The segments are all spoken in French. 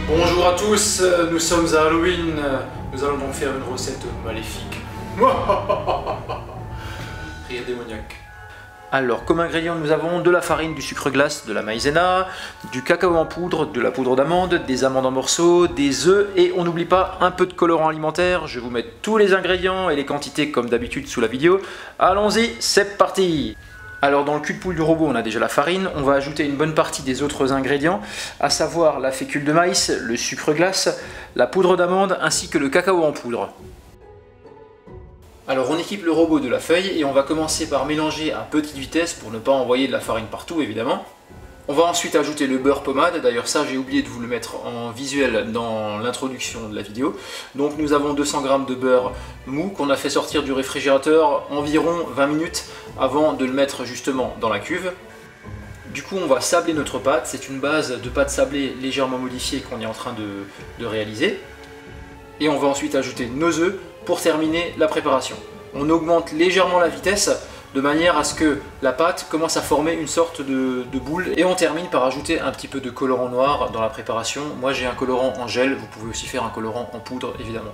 Bonjour à tous, nous sommes à Halloween, nous allons donc faire une recette maléfique. Rire démoniaque. Alors, comme ingrédients, nous avons de la farine, du sucre glace, de la maïzena, du cacao en poudre, de la poudre d'amande, des amandes en morceaux, des œufs et on n'oublie pas un peu de colorant alimentaire. Je vais vous mettre tous les ingrédients et les quantités comme d'habitude sous la vidéo. Allons-y, c'est parti! Alors dans le cul de poule du robot, on a déjà la farine, on va ajouter une bonne partie des autres ingrédients, à savoir la fécule de maïs, le sucre glace, la poudre d'amande ainsi que le cacao en poudre. Alors on équipe le robot de la feuille et on va commencer par mélanger à petite vitesse pour ne pas envoyer de la farine partout évidemment. On va ensuite ajouter le beurre pommade, d'ailleurs ça j'ai oublié de vous le mettre en visuel dans l'introduction de la vidéo. Donc nous avons 200 g de beurre mou qu'on a fait sortir du réfrigérateur environ 20 minutes avant de le mettre justement dans la cuve. Du coup on va sabler notre pâte, c'est une base de pâte sablée légèrement modifiée qu'on est en train de réaliser. Et on va ensuite ajouter nos œufs pour terminer la préparation. On augmente légèrement la vitesse de manière à ce que la pâte commence à former une sorte de boule et on termine par ajouter un petit peu de colorant noir dans la préparation. Moi j'ai un colorant en gel, vous pouvez aussi faire un colorant en poudre évidemment.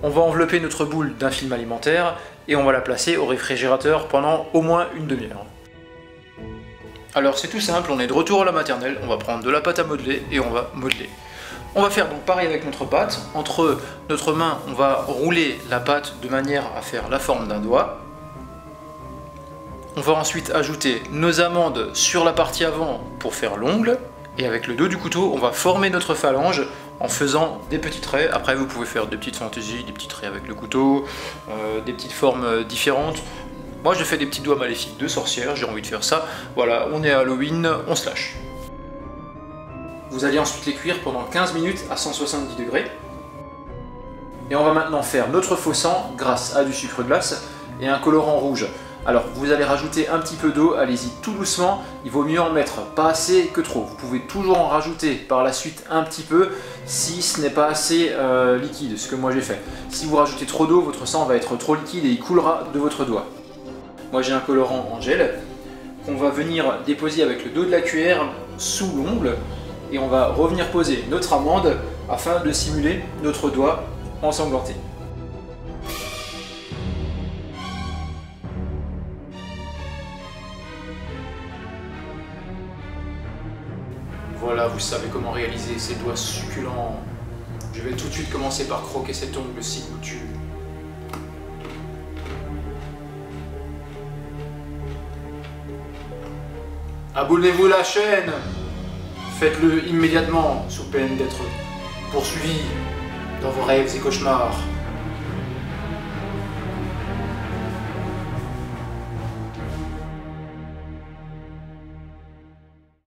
On va envelopper notre boule d'un film alimentaire et on va la placer au réfrigérateur pendant au moins une demi-heure. Alors c'est tout simple, on est de retour à la maternelle, on va prendre de la pâte à modeler et on va modeler. On va faire donc pareil avec notre pâte, entre notre main on va rouler la pâte de manière à faire la forme d'un doigt. On va ensuite ajouter nos amandes sur la partie avant pour faire l'ongle. Et avec le dos du couteau on va former notre phalange en faisant des petits traits. Après vous pouvez faire des petites fantaisies, des petits traits avec le couteau, des petites formes différentes. Moi je fais des petits doigts maléfiques de sorcière, j'ai envie de faire ça. Voilà, on est à Halloween, on se lâche. Vous allez ensuite les cuire pendant 15 minutes à 170 degrés. Et on va maintenant faire notre faux sang grâce à du sucre glace et un colorant rouge. Alors vous allez rajouter un petit peu d'eau, allez-y tout doucement, il vaut mieux en mettre pas assez que trop. Vous pouvez toujours en rajouter par la suite un petit peu si ce n'est pas assez liquide, ce que moi j'ai fait. Si vous rajoutez trop d'eau, votre sang va être trop liquide et il coulera de votre doigt. Moi j'ai un colorant en gel qu'on va venir déposer avec le dos de la cuillère sous l'ongle et on va revenir poser notre amande afin de simuler notre doigt ensanglanté. Voilà, vous savez comment réaliser ces doigts succulents. Je vais tout de suite commencer par croquer cet ongle si goûtu. Abonnez-vous à la chaîne, faites-le immédiatement sous peine d'être poursuivi dans vos rêves et cauchemars.